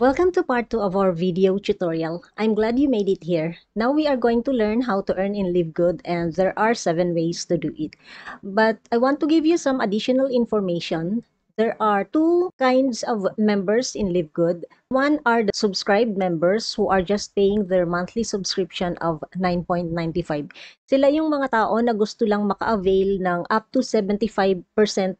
Welcome to part 2 of our video tutorial. I'm glad you made it here. Now we are going to learn how to earn in LiveGood, and there are 7 ways to do it. But I want to give you some additional information. There are two kinds of members in LiveGood. One are the subscribed members who are just paying their monthly subscription of 9.95. Sila yung mga tao na gusto lang maka-avail ng up to 75%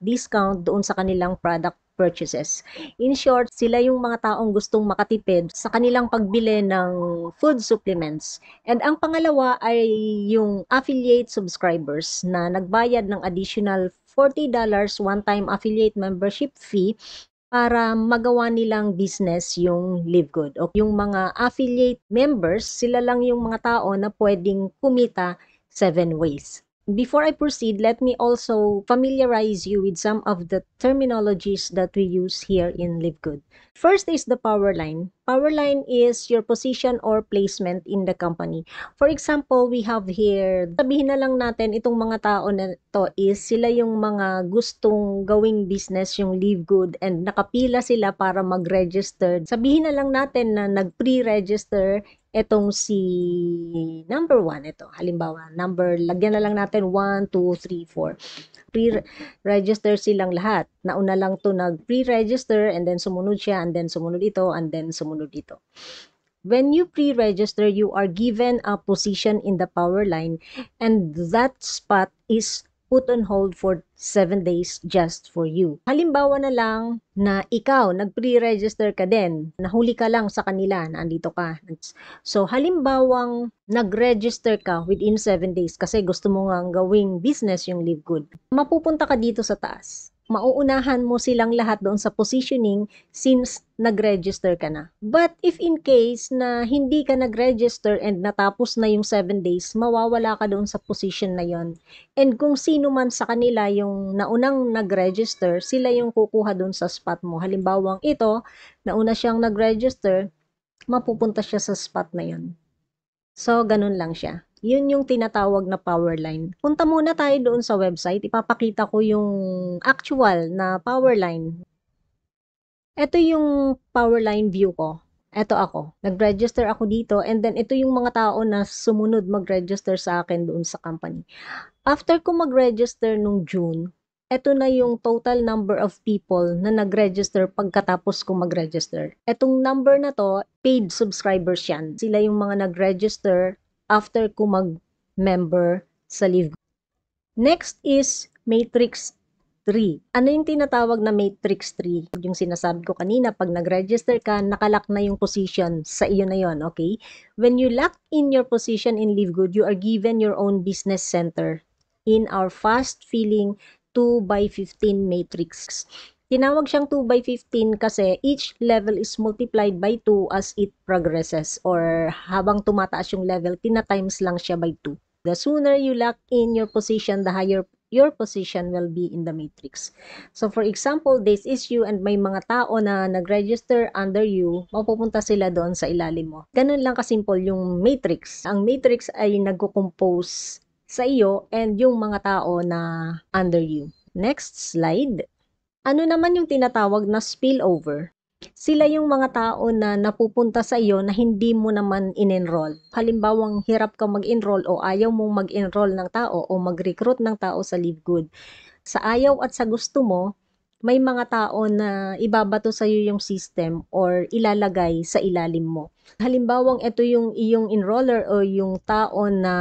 discount doon sa kanilang product purchases. In short, sila yung mga taong gustong makatipid sa kanilang pagbili ng food supplements. And ang pangalawa ay yung affiliate subscribers na nagbayad ng additional $40 one-time affiliate membership fee para magawa nilang business yung LiveGood. O yung mga affiliate members, sila lang yung mga tao na pwedeng kumita 7 ways. Before I proceed, let me also familiarize you with some of the terminologies that we use here in LiveGood. First is the power line. Power line is your position or placement in the company. For example, we have here, sabihin na lang natin itong mga tao na to is sila yung mga gustong gawing business yung LiveGood and nakapila sila para mag-register. Sabihin na lang natin na nag-pre-register etong si number 1, ito, halimbawa, lagyan na lang natin 1, 2, 3, 4. Pre-register silang lahat. Nauna lang to nag-pre-register and then sumunod siya and then sumunod ito and then sumunod ito. When you pre-register, you are given a position in the power line and that spot is put on hold for 7 days just for you. Halimbawa na lang na ikaw, nag-pre-register ka din, nahuli ka lang sa kanila, nandito ka. So, halimbawang nag-register ka within 7 days kasi gusto mo nga gawing business yung LiveGood. Mapupunta ka dito sa taas. Mauunahan mo silang lahat doon sa positioning since nag-register ka na. But if in case na hindi ka nag-register and natapos na yung 7 days, mawawala ka doon sa position na yon. And kung sino man sa kanila yung naunang nag-register, sila yung kukuha doon sa spot mo. Halimbawang ito, nauna siyang nag-register, mapupunta siya sa spot na yon. So, ganun lang siya. Yun yung tinatawag na power line. Punta muna tayo doon sa website. Ipapakita ko yung actual na power line. Ito yung power line view ko. Ito ako. Nag-register ako dito and then ito yung mga tao na sumunod mag-register sa akin doon sa company. After ko mag-register nung June, ito na yung total number of people na nag-register pagkatapos ko mag-register. Etong number na to, paid subscribers yan. Sila yung mga nag-register after ko mag-member sa LiveGood. Next is Matrix 3. Ano yung tinatawag na Matrix 3? Yung sinasabi ko kanina, pag nag-register ka, nakalock na yung position sa iyo na yon, okay? When you lock in your position in LiveGood, you are given your own business center in our fast-filling 2x15 matrix. Tinawag siyang 2x15 kasi each level is multiplied by 2 as it progresses or habang tumataas yung level, tina-times lang siya by 2. The sooner you lock in your position, the higher your position will be in the matrix. So for example, this is you and may mga tao na nag-register under you, mapupunta sila doon sa ilalim mo. Ganun lang kasimple yung matrix. Ang matrix ay nagko-compose sa iyo and yung mga tao na under you. Next slide. Ano naman yung tinatawag na spillover? Sila yung mga tao na napupunta sa iyo na hindi mo naman in-enroll. Halimbawang hirap ka mag-enroll o ayaw mong mag-enroll ng tao o mag-recruit ng tao sa LiveGood. Sa ayaw at sa gusto mo, may mga tao na ibabato sa iyo yung system or ilalagay sa ilalim mo. Halimbawang ito yung iyong enroller o yung tao na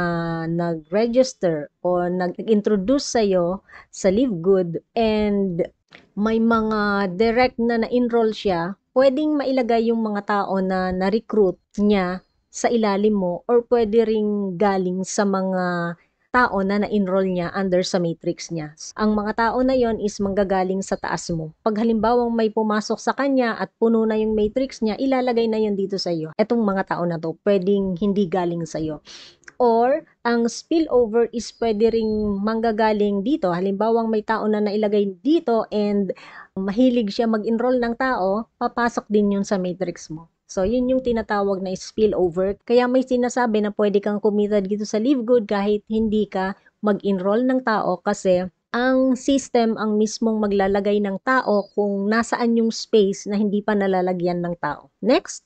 nag-register o nag-introduce sa iyo sa LiveGood and may mga direct na na-enroll siya, pwedeng mailagay yung mga tao na na-recruit niya sa ilalim mo or pwede ring galing sa mga tao na na-enroll niya under sa matrix niya. Ang mga tao na yon is manggagaling sa taas mo. Pag halimbawang may pumasok sa kanya at puno na yung matrix niya, ilalagay na yon dito sa iyo. Etong mga tao na to, pwedeng hindi galing sa iyo. Or, ang spillover is pwede ring manggagaling dito. Halimbawang may tao na nailagay dito and mahilig siya mag-enroll ng tao, papasok din yun sa matrix mo. So, yun yung tinatawag na spillover. Kaya may sinasabi na pwede kang kumita dito sa LiveGood kahit hindi ka mag-enroll ng tao kasi Ang system ang mismong maglalagay ng tao kung nasaan yung space na hindi pa nalalagyan ng tao. Next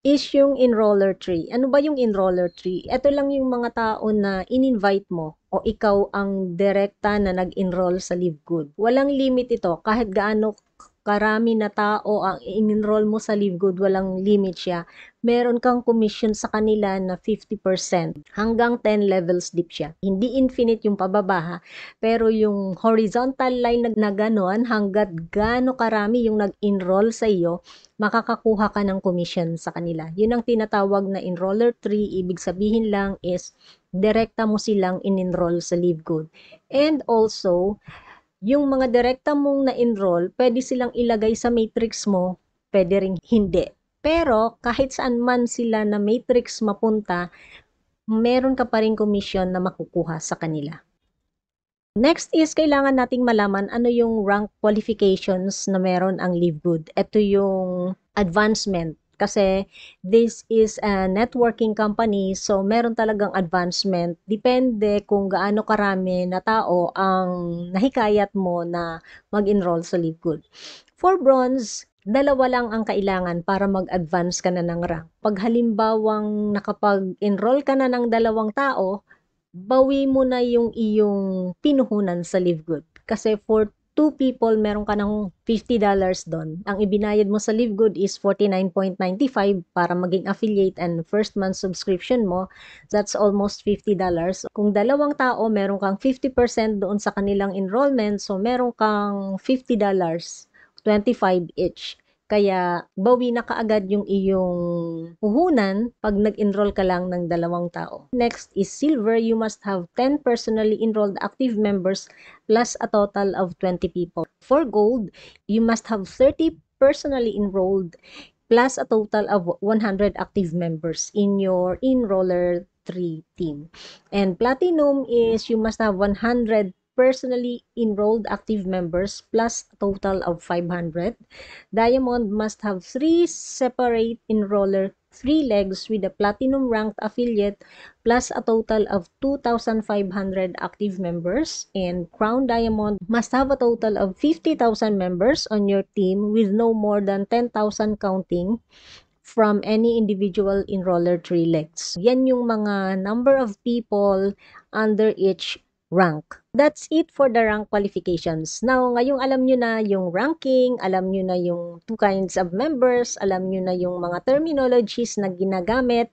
is yung enroller tree. Ano ba yung enroller tree? Ito lang yung mga tao na in-invite mo o ikaw ang direkta na nag-enroll sa LiveGood. Walang limit ito. Kahit gaano karami na tao ang in-enroll mo sa LiveGood, walang limit siya. Meron kang commission sa kanila na 50%. Hanggang 10 levels deep siya. Hindi infinite yung pababa ha, pero yung horizontal line na ganon, hanggat gaano karami yung nag-enroll sa iyo, makakakuha ka ng commission sa kanila. Yun ang tinatawag na enroller tree. Ibig sabihin lang is, direkta mo silang in-enroll sa LiveGood. And also, yung mga direkta mong na-enroll, pwede silang ilagay sa matrix mo, pwede ring hindi. Pero kahit saan man sila na matrix mapunta, meron ka pa rin commission na makukuha sa kanila. Next is kailangan nating malaman ano yung rank qualifications na meron ang LiveGood. Ito yung advancement kasi this is a networking company, so meron talagang advancement. Depende kung gaano karami na tao ang nahikayat mo na mag-enroll sa LiveGood. For bronze, dalawa lang ang kailangan para mag-advance ka na ng rank. Pag halimbawang nakapag-enroll ka na ng 2 tao, bawi mo na yung iyong pinuhunan sa LiveGood. Kasi for 2 people, meron ka ng $50 doon. Ang ibinayad mo sa LiveGood is $49.95 para maging affiliate and first month subscription mo. That's almost $50. Kung 2 tao, meron kang 50% doon sa kanilang enrollment. So, meron kang $50, 25 each. Kaya, bawi na kaagad yung iyong puhunan pag nag-enroll ka lang ng 2 tao. Next is silver. You must have 10 personally enrolled active members plus a total of 20 people. For gold, you must have 30 personally enrolled plus a total of 100 active members in your enroller 3 team. And platinum is you must have 100 personally enrolled active members plus a total of 500. Diamond must have 3 separate enroller 3 legs with a platinum ranked affiliate plus a total of 2,500 active members. And Crown Diamond must have a total of 50,000 members on your team with no more than 10,000 counting from any individual enroller 3 legs. Yan yung mga number of people under each rank. That's it for the rank qualifications. Now, ngayong alam nyo na yung ranking, alam nyo na yung 2 kinds of members, alam nyo na yung mga terminologies na ginagamit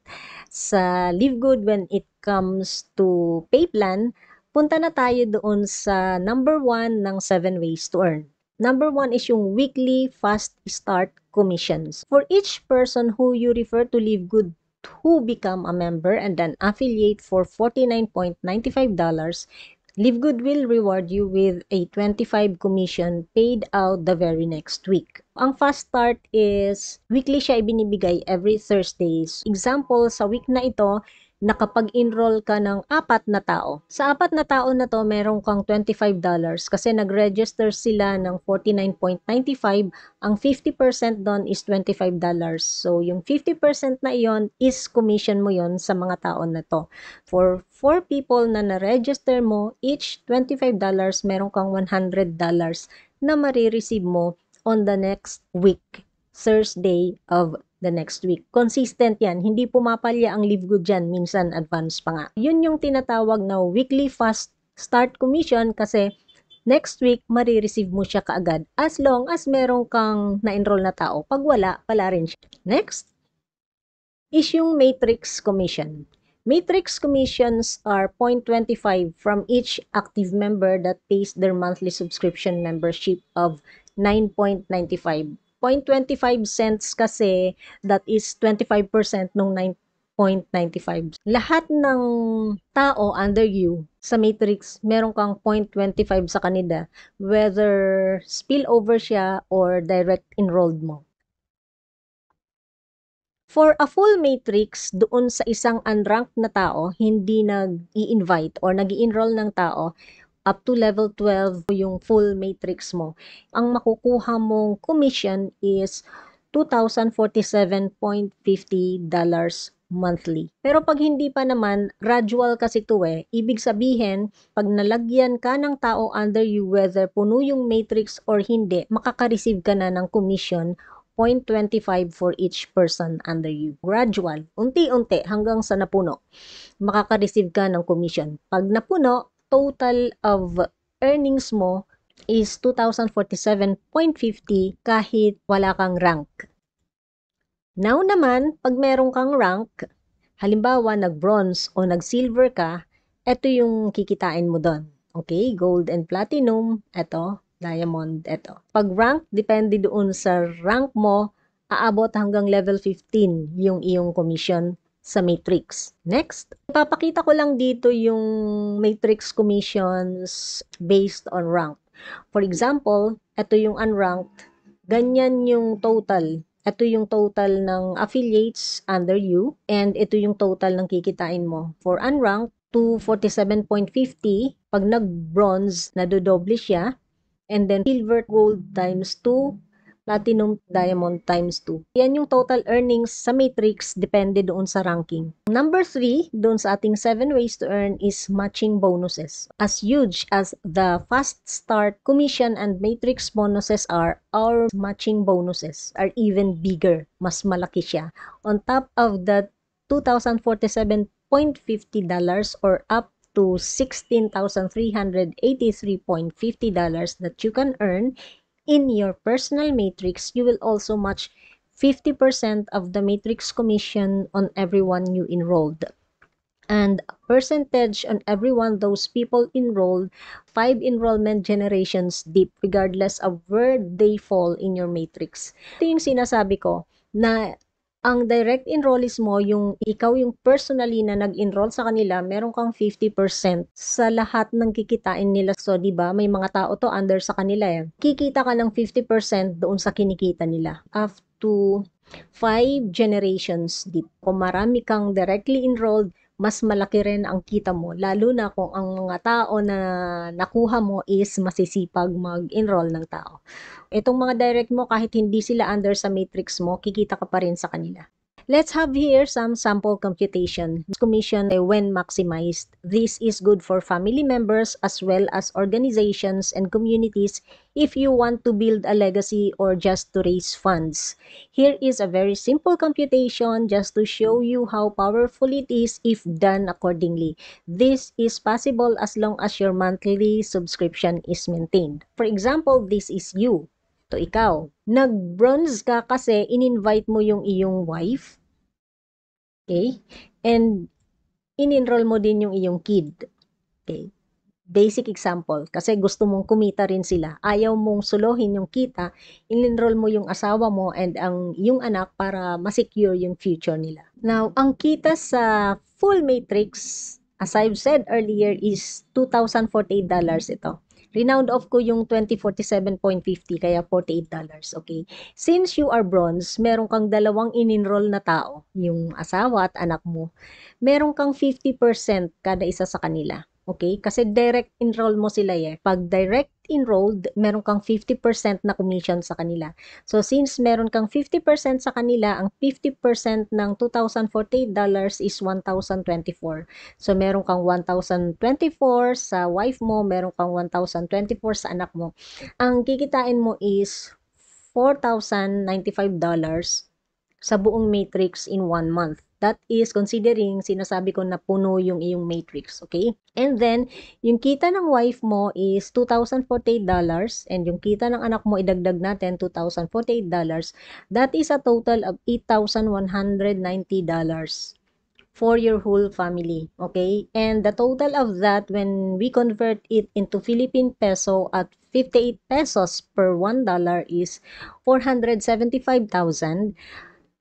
sa LiveGood when it comes to pay plan, punta na tayo doon sa number 1 ng 7 ways to earn. Number 1 is yung weekly fast start commissions. For each person who you refer to LiveGood who become a member and an affiliate for $49.95, LiveGood will reward you with a 25 commission paid out the very next week. Ang fast start is weekly siya ibinibigay every Thursdays. Example, sa week na ito, nakapag-enroll ka ng 4 na tao. Sa 4 na tao na to, meron kang $25 kasi nag-register sila ng $49.95. Ang 50% doon is $25. So, yung 50% na iyon is commission mo yon sa mga tao na to. For 4 people na na-register mo, each $25, meron kang $100 na marireceive mo on the next week, Thursday of the next week. Consistent yan. Hindi pumapalya ang LiveGood dyan. Minsan advance pa nga. Yun yung tinatawag na weekly fast start commission kasi next week, marireceive mo siya kaagad as long as meron kang na-enroll na tao. Pag wala, wala rin siya. Next is yung matrix commission. Matrix commissions are 0.25 from each active member that pays their monthly subscription membership of 9.95. 0.25 cents kasi that is 25% nung 9.95. Lahat ng tao under you sa matrix, meron kang 0.25 sa kanila, whether spillover siya or direct enrolled mo. For a full matrix, doon sa isang unranked na tao, hindi nag-i-invite or nag-i-enroll ng tao, up to level 12 yung full matrix mo. Ang makukuha mong commission is $2,047.50 monthly. Pero pag hindi pa naman, gradual kasi to eh. Ibig sabihin, pag nalagyan ka ng tao under you, whether puno yung matrix or hindi, makaka-receive ka na ng commission 0.25 for each person under you. Gradual, unti-unti hanggang sa napuno, makaka-receive ka ng commission. Pag napuno, total of earnings mo is 2,047.50 kahit wala kang rank. Now naman, pag meron kang rank, halimbawa nag-bronze o nag-silver ka, ito yung kikitain mo doon. Okay, gold and platinum, ito, diamond, ito. Pag rank, depende doon sa rank mo, aabot hanggang level 15 yung iyong commission sa matrix. Next, ipapakita ko lang dito yung matrix commissions based on rank. For example, ito yung unranked, ganyan yung total. Ito yung total ng affiliates under you and ito yung total ng kikitain mo. For unranked, 247.50. Pag nag-bronze, nadodoble siya. And then silver, gold times 2, platinum, diamond times 2. Yan yung total earnings sa matrix, depende doon sa ranking. Number 3, doon sa ating 7 ways to earn is matching bonuses. As huge as the fast start, commission, and matrix bonuses are, our matching bonuses are even bigger. Mas malaki siya. On top of that, $2,047.50 or up to $16,383.50 that you can earn in your personal matrix. You will also match 50% of the matrix commission on everyone you enrolled. And percentage on everyone those people enrolled, 5 enrollment generations deep, regardless of where they fall in your matrix. Ito yung sinasabi ko na ang direct enrollees mo, yung ikaw yung personally na nag-enroll sa kanila, meron kang 50% sa lahat ng kikitain nila. So, di ba, may mga tao to under sa kanila eh. Kikita ka ng 50% doon sa kinikita nila. Up to 5 generations deep. Kung marami kang directly enrolled, mas malaki rin ang kita mo, lalo na kung ang mga tao na nakuha mo is masisipag mag-enroll ng tao. Itong mga direct mo, kahit hindi sila under sa matrix mo, kikita ka pa rin sa kanila. Let's have here some sample computation. Commission when maximized. This is good for family members as well as organizations and communities if you want to build a legacy or just to raise funds. Here is a very simple computation just to show you how powerful it is if done accordingly. This is possible as long as your monthly subscription is maintained. For example, this is you. To ikaw. Nag-bronze ka kasi in-invite mo yung iyong wife. Okay? And in-enroll mo din yung iyong kid. Okay? Basic example. Kasi gusto mong kumita rin sila. Ayaw mong suluhin yung kita, in-enroll mo yung asawa mo and ang yung anak para ma-secure yung future nila. Now, ang kita sa full matrix, as I've said earlier, is $2,048 ito. Renound off ko yung 2047.50 kaya $48, okay? Since you are bronze, meron kang dalawang in-enroll na tao, yung asawa at anak mo. Meron kang 50% kada isa sa kanila. Okay? Kasi direct enroll mo sila eh. Pag direct enrolled, meron kang 50% na commission sa kanila. So, since meron kang 50% sa kanila, ang 50% ng $2,048 is $1,024. So, meron kang $1,024 sa wife mo, meron kang $1,024 sa anak mo. Ang kikitain mo is $4,095 sa buong matrix in 1 month. That is considering, sinasabi ko na puno yung iyong matrix, okay? And then, yung kita ng wife mo is $2,048 and yung kita ng anak mo, idagdag natin $2,048. That is a total of $8,190 for your whole family, okay? And the total of that, when we convert it into Philippine peso at 58 pesos per $1 is 475,000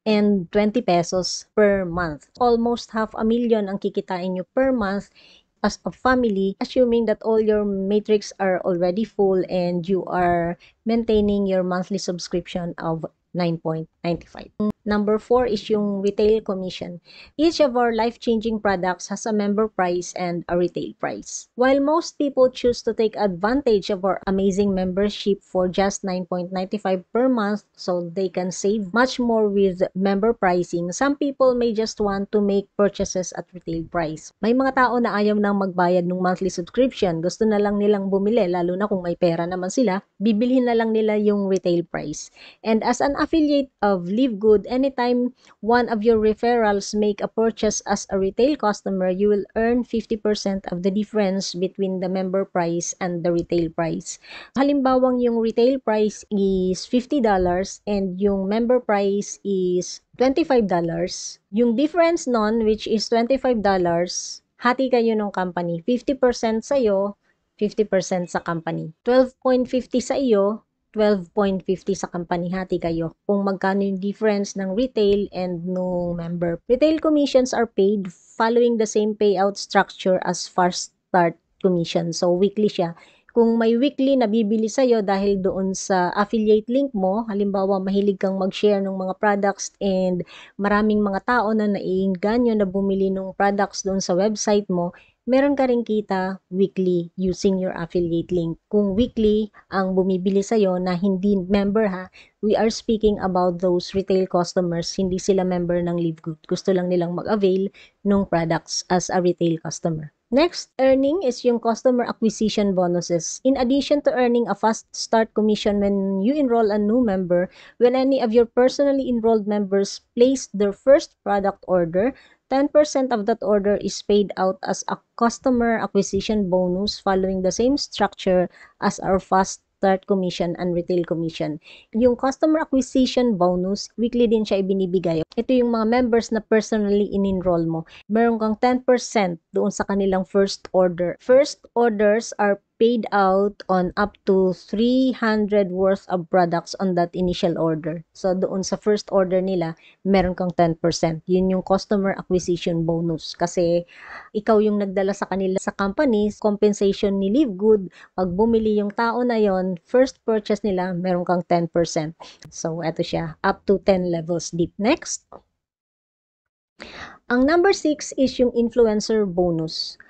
and 20 pesos per month. Almost 500,000 ang kikitain nyo per month as a family, assuming that all your matrix are already full and you are maintaining your monthly subscription of 9.95. Number 4 is yung retail commission. Each of our life-changing products has a member price and a retail price. While most people choose to take advantage of our amazing membership for just $9.95 per month so they can save much more with member pricing, some people may just want to make purchases at retail price. May mga tao na ayaw nang magbayad ng monthly subscription. Gusto na lang nilang bumili, lalo na kung may pera naman sila, bibilhin na lang nila yung retail price. And as an affiliate of Live Good, anytime one of your referrals make a purchase as a retail customer, you will earn 50% of the difference between the member price and the retail price. Halimbawang yung retail price is $50 and yung member price is $25. Yung difference nun, which is $25, hati kayo ng company. 50% sa'yo, 50% sa company. 12.50 sa iyo, 12.50 sa company, hati kayo kung magkano yung difference ng retail and no member. Retail commissions are paid following the same payout structure as fast start commission. So, weekly siya. Kung may weekly na bibili sa'yo dahil doon sa affiliate link mo, halimbawa mahilig kang mag-share ng mga products and maraming mga tao na naiinganyo na bumili ng products doon sa website mo, meron ka rin kita weekly using your affiliate link. Kung weekly ang bumibili sa'yo na hindi member ha, we are speaking about those retail customers, hindi sila member ng Live Good. Gusto lang nilang mag-avail ng products as a retail customer. Next earning is yung customer acquisition bonuses. In addition to earning a fast start commission when you enroll a new member, when any of your personally enrolled members place their first product order, 10% of that order is paid out as a customer acquisition bonus following the same structure as our fast start commission and retail commission. Yung customer acquisition bonus, weekly din siya ibinibigay. Ito yung mga members na personally in-enroll mo. Meron kang 10% doon sa kanilang first order. First orders are paid out on up to 300 worth of products on that initial order. So, doon sa first order nila, meron kang 10%. Yun yung customer acquisition bonus. Kasi, ikaw yung nagdala sa kanila sa company, compensation ni Live Good, pag bumili yung tao na yon, first purchase nila, meron kang 10%. So, eto siya. Up to 10 levels deep. Next. Ang number 6 is yung influencer bonus.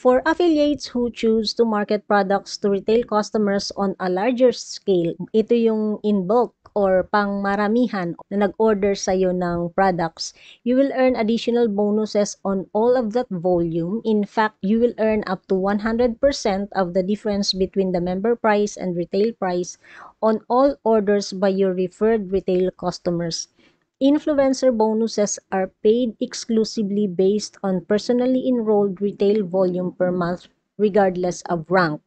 For affiliates who choose to market products to retail customers on a larger scale, ito yung in bulk or pangmaramihan na nag-order sa'yo ng products, you will earn additional bonuses on all of that volume. In fact, you will earn up to 100% of the difference between the member price and retail price on all orders by your referred retail customers. Influencer bonuses are paid exclusively based on personally enrolled retail volume per month regardless of rank.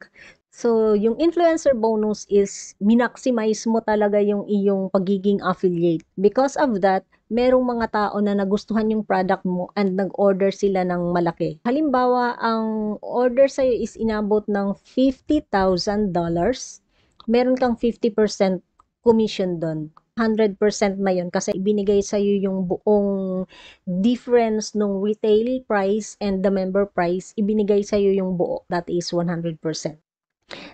So, yung influencer bonus is minaximize mo talaga yung iyong pagiging affiliate. Because of that, merong mga tao na nagustuhan yung product mo and nag-order sila ng malaki. Halimbawa, ang order sa'yo is inabot ng $50,000, meron kang 50% commission doon. 100% na yun kasi ibinigay sa'yo yung buong difference ng retail price and the member price, ibinigay sa'yo yung buo. That is 100%.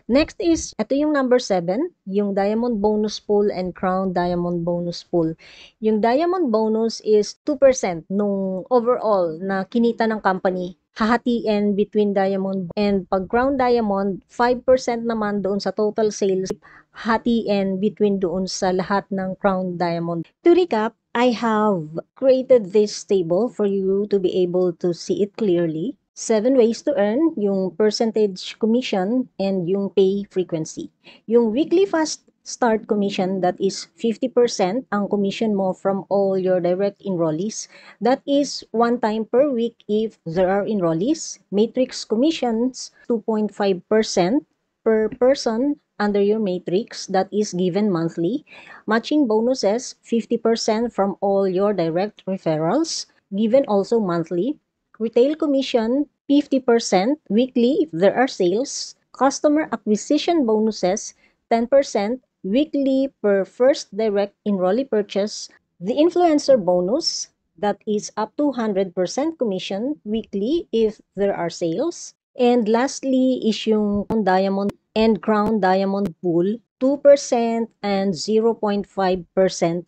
Next is, ito yung number 7, yung Diamond Bonus Pool and Crown Diamond Bonus Pool. Yung Diamond Bonus is 2% nung overall na kinita ng company. Hahatiin between Diamond and pag Crown Diamond, 5% naman doon sa total sales, hatiin between doon sa lahat ng Crown Diamond. To recap, I have created this table for you to be able to see it clearly. 7 ways to earn, yung percentage commission, and yung pay frequency. Yung weekly fast start commission, that is 50% ang commission mo from all your direct enrollees. That is one time per week if there are enrollees. Matrix commissions, 2.5% per person under your matrix, that is given monthly. Matching bonuses, 50% from all your direct referrals, given also monthly. Retail commission, 50% weekly if there are sales. Customer acquisition bonuses, 10% weekly per first direct enrollee purchase. The influencer bonus, that is up to 100% commission weekly if there are sales. And lastly is yung Diamond and Crown Diamond Pool, 2% and 0.5%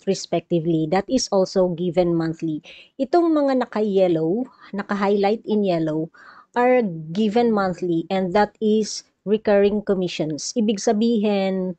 respectively. That is also given monthly. Itong mga naka-yellow, naka-highlight in yellow, are given monthly and that is recurring commissions. Ibig sabihin,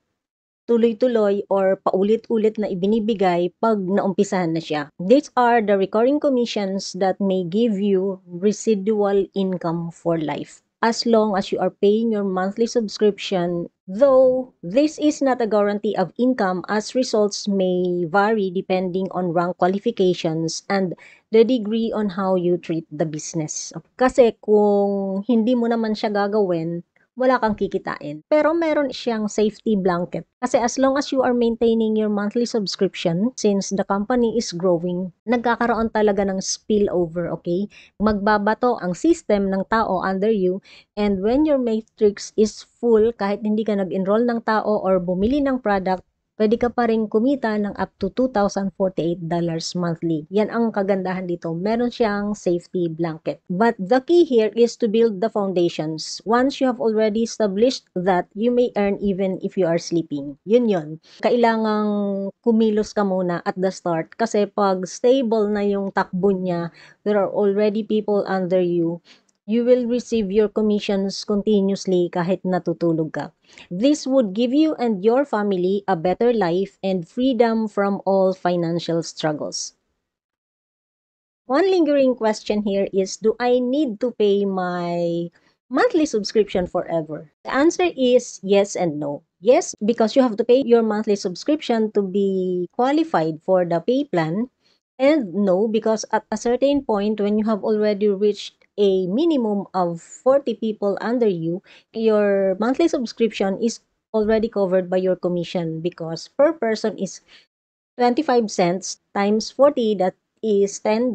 tuloy-tuloy or paulit-ulit na ibinibigay pag naumpisahan na siya. These are the recurring commissions that may give you residual income for life. As long as you are paying your monthly subscription, though this is not a guarantee of income as results may vary depending on rank qualifications and the degree on how you treat the business. Kasi kung hindi mo naman siya gagawin, wala kang kikitain. Pero meron siyang safety blanket. Kasi as long as you are maintaining your monthly subscription, since the company is growing, nagkakaroon talaga ng spillover, okay? Magbabato ang system ng tao under you, and when your matrix is full, kahit hindi ka nag-enroll ng tao or bumili ng product, pwede ka pa rin kumita ng up to $2,048 monthly. Yan ang kagandahan dito. Meron siyang safety blanket. But the key here is to build the foundations. Once you have already established that, you may earn even if you are sleeping. Yun. Kailangang kumilos ka muna at the start kasi pag stable na yung takbo niya, there are already people under you, you will receive your commissions continuously kahit natutulog ka. This would give you and your family a better life and freedom from all financial struggles. One lingering question here is, do I need to pay my monthly subscription forever? The answer is yes and no. Yes, because you have to pay your monthly subscription to be qualified for the pay plan. And no, because at a certain point, when you have already reached a minimum of 40 people under you, your monthly subscription is already covered by your commission because per person is 25 cents times 40, that is $10.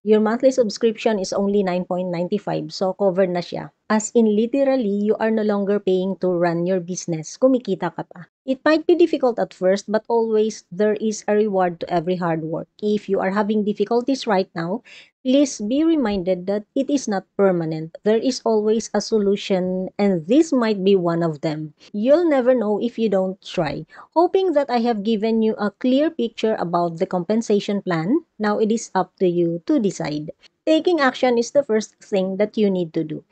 Your monthly subscription is only 9.95. So, covered na siya. As in, literally, you are no longer paying to run your business. Kumikita ka pa. It might be difficult at first, but always there is a reward to every hard work. If you are having difficulties right now, please be reminded that it is not permanent. There is always a solution, and this might be one of them. You'll never know if you don't try. Hoping that I have given you a clear picture about the compensation plan, now it is up to you to decide. Taking action is the first thing that you need to do.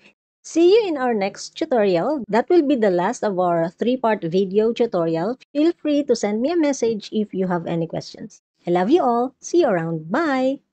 See you in our next tutorial. That will be the last of our 3-part video tutorial. Feel free to send me a message if you have any questions. I love you all. See you around. Bye!